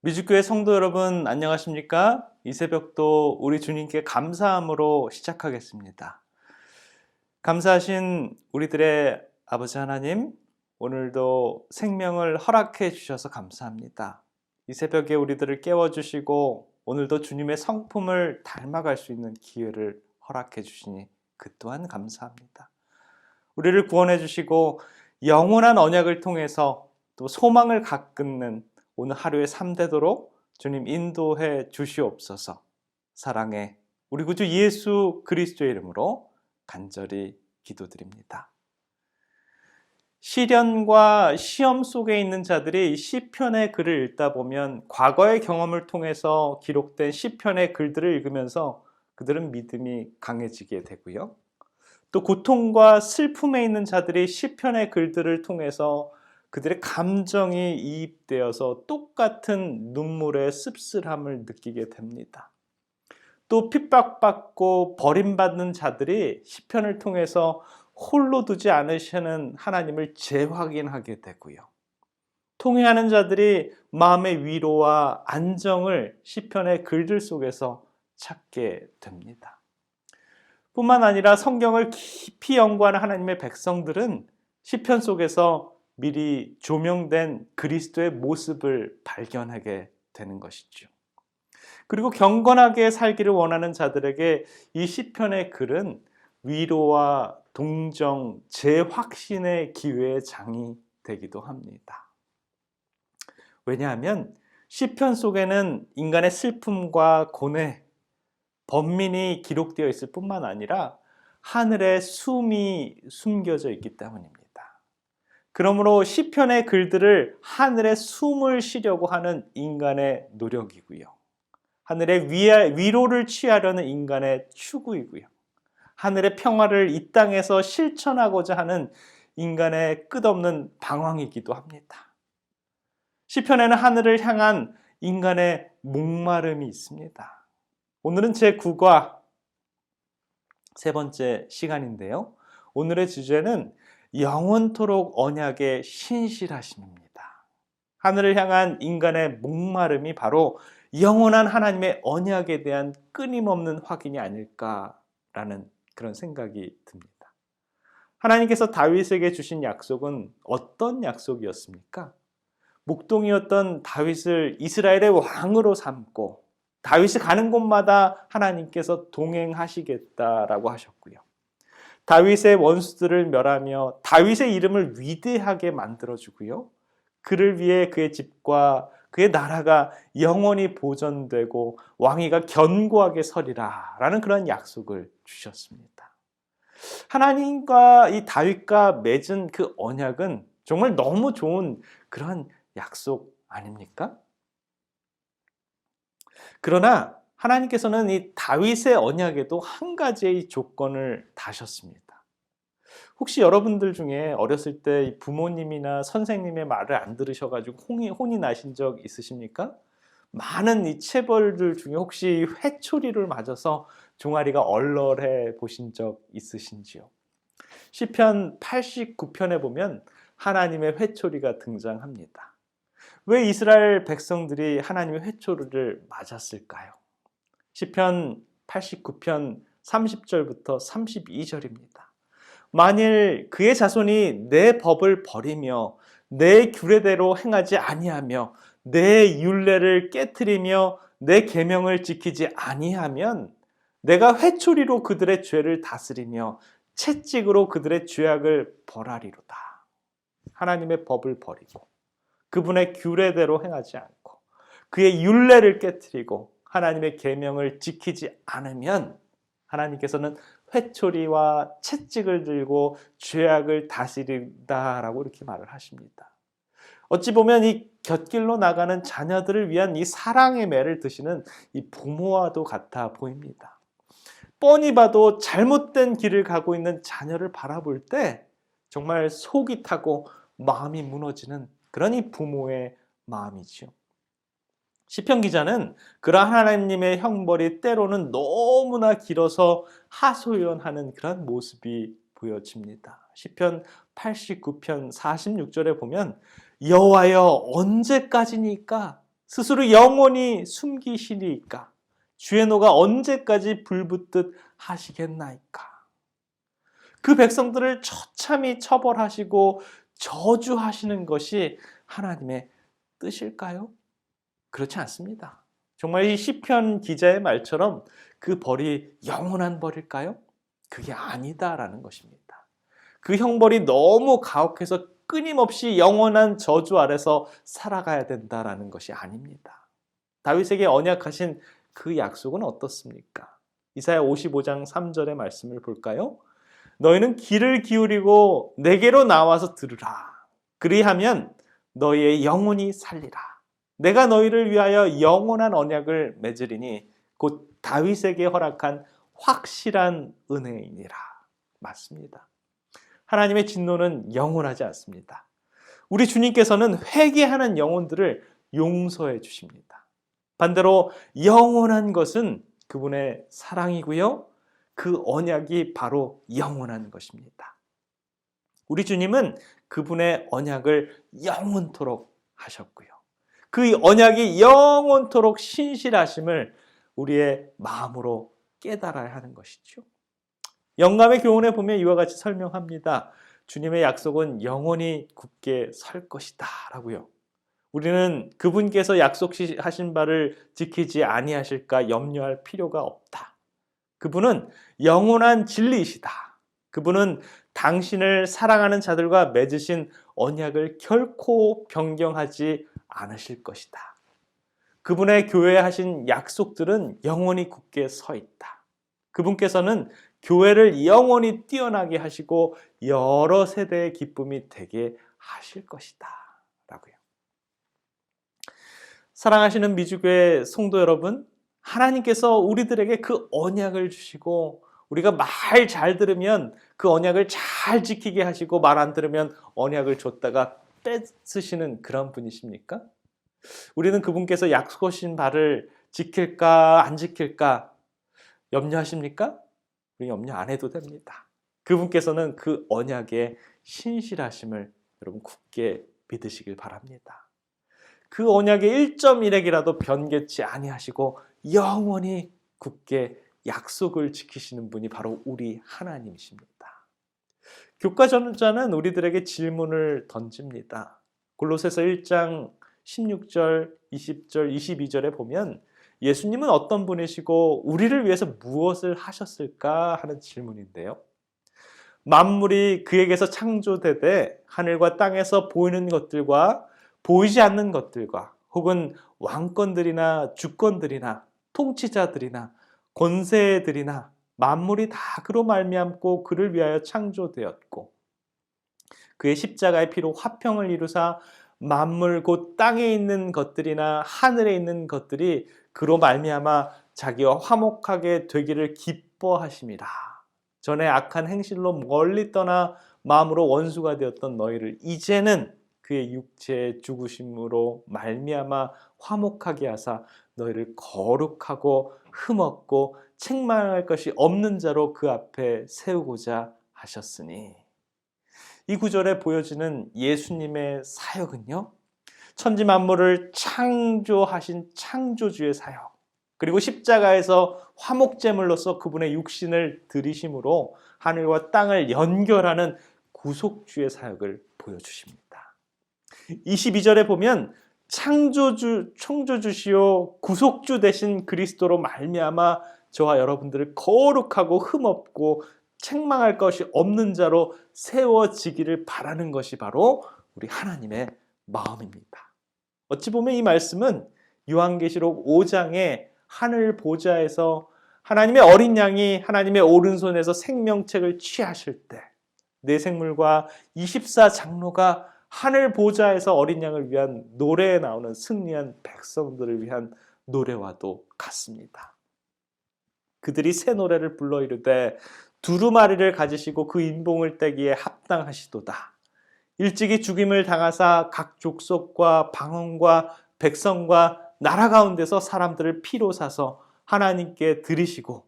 위주교회 성도 여러분 안녕하십니까? 이 새벽도 우리 주님께 감사함으로 시작하겠습니다. 감사하신 우리들의 아버지 하나님, 오늘도 생명을 허락해 주셔서 감사합니다. 이 새벽에 우리들을 깨워주시고 오늘도 주님의 성품을 닮아갈 수 있는 기회를 허락해 주시니 그 또한 감사합니다. 우리를 구원해 주시고 영원한 언약을 통해서 또 소망을 가꾸는 오늘 하루의 삶 되도록 주님 인도해 주시옵소서. 사랑해 우리 구주 예수 그리스도의 이름으로 간절히 기도드립니다. 시련과 시험 속에 있는 자들이 시편의 글을 읽다 보면 과거의 경험을 통해서 기록된 시편의 글들을 읽으면서 그들은 믿음이 강해지게 되고요. 또 고통과 슬픔에 있는 자들이 시편의 글들을 통해서 그들의 감정이 이입되어서 똑같은 눈물의 씁쓸함을 느끼게 됩니다. 또 핍박받고 버림받는 자들이 시편을 통해서 홀로 두지 않으시는 하나님을 재확인하게 되고요. 통회하는 자들이 마음의 위로와 안정을 시편의 글들 속에서 찾게 됩니다. 뿐만 아니라 성경을 깊이 연구하는 하나님의 백성들은 시편 속에서 미리 조명된 그리스도의 모습을 발견하게 되는 것이죠. 그리고 경건하게 살기를 원하는 자들에게 이 시편의 글은 위로와 동정, 재확신의 기회의 장이 되기도 합니다. 왜냐하면 시편 속에는 인간의 슬픔과 고뇌, 번민이 기록되어 있을 뿐만 아니라 하늘의 숨이 숨겨져 있기 때문입니다. 그러므로 시편의 글들을 하늘의 숨을 쉬려고 하는 인간의 노력이고요. 하늘의 위로를 취하려는 인간의 추구이고요. 하늘의 평화를 이 땅에서 실천하고자 하는 인간의 끝없는 방황이기도 합니다. 시편에는 하늘을 향한 인간의 목마름이 있습니다. 오늘은 제9과 세 번째 시간인데요. 오늘의 주제는 영원토록 언약의 신실하심입니다. 하늘을 향한 인간의 목마름이 바로 영원한 하나님의 언약에 대한 끊임없는 확인이 아닐까라는 그런 생각이 듭니다. 하나님께서 다윗에게 주신 약속은 어떤 약속이었습니까? 목동이었던 다윗을 이스라엘의 왕으로 삼고 다윗이 가는 곳마다 하나님께서 동행하시겠다라고 하셨고요. 다윗의 원수들을 멸하며 다윗의 이름을 위대하게 만들어주고요. 그를 위해 그의 집과 그의 나라가 영원히 보존되고 왕위가 견고하게 서리라 라는 그런 약속을 주셨습니다. 하나님과 이 다윗과 맺은 그 언약은 정말 너무 좋은 그런 약속 아닙니까? 그러나 하나님께서는 이 다윗의 언약에도 한 가지의 조건을 다셨습니다. 혹시 여러분들 중에 어렸을 때 부모님이나 선생님의 말을 안 들으셔가지고 혼이 나신 적 있으십니까? 많은 이 체벌들 중에 혹시 회초리를 맞아서 종아리가 얼얼해 보신 적 있으신지요? 시편 89편에 보면 하나님의 회초리가 등장합니다. 왜 이스라엘 백성들이 하나님의 회초리를 맞았을까요? 시편 89편 30절부터 32절입니다. 만일 그의 자손이 내 법을 버리며 내 규례대로 행하지 아니하며 내 율례를 깨트리며 내 계명을 지키지 아니하면 내가 회초리로 그들의 죄를 다스리며 채찍으로 그들의 죄악을 벌하리로다. 하나님의 법을 버리고 그분의 규례대로 행하지 않고 그의 율례를 깨트리고 하나님의 계명을 지키지 않으면 하나님께서는 회초리와 채찍을 들고 죄악을 다스린다라고 이렇게 말을 하십니다. 어찌 보면 이 곁길로 나가는 자녀들을 위한 이 사랑의 매를 드시는 이 부모와도 같아 보입니다. 뻔히 봐도 잘못된 길을 가고 있는 자녀를 바라볼 때 정말 속이 타고 마음이 무너지는 그런 이 부모의 마음이지요. 시편 기자는 그러한 하나님의 형벌이 때로는 너무나 길어서 하소연하는 그런 모습이 보여집니다. 시편 89편 46절에 보면 여호와여 언제까지니까 스스로 영원히 숨기시리이까? 주의 노가 언제까지 불붙듯 하시겠나이까? 그 백성들을 처참히 처벌하시고 저주하시는 것이 하나님의 뜻일까요? 그렇지 않습니다. 정말 이 시편 기자의 말처럼 그 벌이 영원한 벌일까요? 그게 아니다라는 것입니다. 그 형벌이 너무 가혹해서 끊임없이 영원한 저주 아래서 살아가야 된다라는 것이 아닙니다. 다윗에게 언약하신 그 약속은 어떻습니까? 이사야 55장 3절의 말씀을 볼까요? 너희는 귀를 기울이고 내게로 나와서 들으라. 그리하면 너희의 영혼이 살리라. 내가 너희를 위하여 영원한 언약을 맺으리니 곧 다윗에게 허락한 확실한 은혜이니라. 맞습니다. 하나님의 진노는 영원하지 않습니다. 우리 주님께서는 회개하는 영혼들을 용서해 주십니다. 반대로 영원한 것은 그분의 사랑이고요. 그 언약이 바로 영원한 것입니다. 우리 주님은 그분의 언약을 영원토록 하셨고요. 그 언약이 영원토록 신실하심을 우리의 마음으로 깨달아야 하는 것이죠. 영감의 교훈에 보면 이와 같이 설명합니다. 주님의 약속은 영원히 굳게 설 것이다 라고요. 우리는 그분께서 약속하신 바를 지키지 아니하실까 염려할 필요가 없다. 그분은 영원한 진리이시다. 그분은 당신을 사랑하는 자들과 맺으신 언약을 결코 변경하지 않으실 것이다. 그분의 교회에 하신 약속들은 영원히 굳게 서 있다. 그분께서는 교회를 영원히 뛰어나게 하시고 여러 세대의 기쁨이 되게 하실 것이다. 라고요. 사랑하시는 미주교회 성도 여러분, 하나님께서 우리들에게 그 언약을 주시고 우리가 말 잘 들으면 그 언약을 잘 지키게 하시고 말 안 들으면 언약을 줬다가 뺏으시는 그런 분이십니까? 우리는 그분께서 약속하신 바를 지킬까 안 지킬까 염려하십니까? 우리 염려 안 해도 됩니다. 그분께서는 그 언약의 신실하심을 여러분 굳게 믿으시길 바랍니다. 그 언약의 1.1핵이라도 변개치 아니하시고 영원히 굳게 약속을 지키시는 분이 바로 우리 하나님이십니다. 교과전자는 우리들에게 질문을 던집니다. 골로새서 1장 16절, 20절, 22절에 보면 예수님은 어떤 분이시고 우리를 위해서 무엇을 하셨을까 하는 질문인데요. 만물이 그에게서 창조되되 하늘과 땅에서 보이는 것들과 보이지 않는 것들과 혹은 왕권들이나 주권들이나 통치자들이나 권세들이나 만물이 다 그로 말미암고 그를 위하여 창조되었고 그의 십자가의 피로 화평을 이루사 만물 곧 땅에 있는 것들이나 하늘에 있는 것들이 그로 말미암아 자기와 화목하게 되기를 기뻐하심이라. 전에 악한 행실로 멀리 떠나 마음으로 원수가 되었던 너희를 이제는 그의 육체의 죽으심으로 말미암아 화목하게 하사 너희를 거룩하고 흠없고 책망할 것이 없는 자로 그 앞에 세우고자 하셨으니. 이 구절에 보여지는 예수님의 사역은요, 천지 만물을 창조하신 창조주의 사역, 그리고 십자가에서 화목제물로서 그분의 육신을 드리심으로 하늘과 땅을 연결하는 구속주의 사역을 보여주십니다. 22절에 보면 창조주시요 구속주 되신 그리스도로 말미암아 저와 여러분들을 거룩하고 흠없고 책망할 것이 없는 자로 세워지기를 바라는 것이 바로 우리 하나님의 마음입니다. 어찌 보면 이 말씀은 요한계시록 5장의 하늘 보좌에서 하나님의 어린 양이 하나님의 오른손에서 생명책을 취하실 때 내 생물과 24장로가 하늘 보좌에서 어린 양을 위한 노래에 나오는 승리한 백성들을 위한 노래와도 같습니다. 그들이 새 노래를 불러 이르되 두루마리를 가지시고 그 인봉을 떼기에 합당하시도다. 일찍이 죽임을 당하사 각 족속과 방언과 백성과 나라 가운데서 사람들을 피로 사서 하나님께 드리시고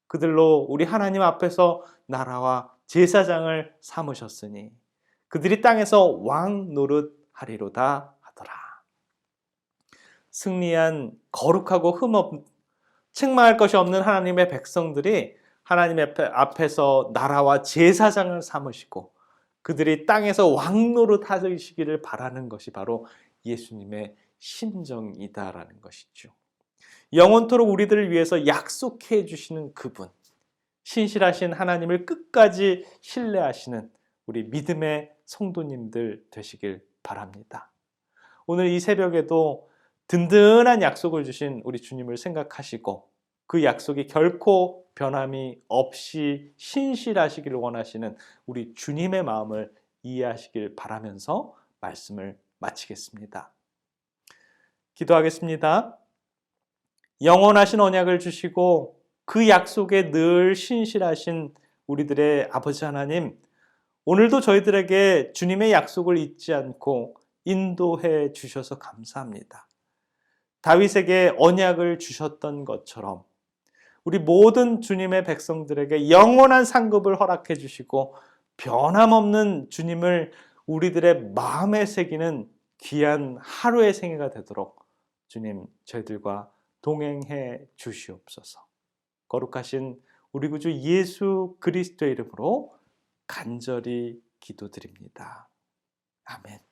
그들로 우리 하나님 앞에서 나라와 제사장을 삼으셨으니 그들이 땅에서 왕 노릇하리로다 하더라. 승리한 거룩하고 책망할 것이 없는 하나님의 백성들이 하나님 앞에서 나라와 제사장을 삼으시고 그들이 땅에서 왕노릇 하시기를 바라는 것이 바로 예수님의 심정이다라는 것이죠. 영원토록 우리들을 위해서 약속해 주시는 그분, 신실하신 하나님을 끝까지 신뢰하시는 우리 믿음의 성도님들 되시길 바랍니다. 오늘 이 새벽에도 든든한 약속을 주신 우리 주님을 생각하시고 그 약속이 결코 변함이 없이 신실하시기를 원하시는 우리 주님의 마음을 이해하시길 바라면서 말씀을 마치겠습니다. 기도하겠습니다. 영원하신 언약을 주시고 그 약속에 늘 신실하신 우리들의 아버지 하나님, 오늘도 저희들에게 주님의 약속을 잊지 않고 인도해 주셔서 감사합니다. 다윗에게 언약을 주셨던 것처럼 우리 모든 주님의 백성들에게 영원한 상급을 허락해 주시고 변함없는 주님을 우리들의 마음에 새기는 귀한 하루의 생애가 되도록 주님 저희들과 동행해 주시옵소서. 거룩하신 우리 구주 예수 그리스도의 이름으로 간절히 기도드립니다. 아멘.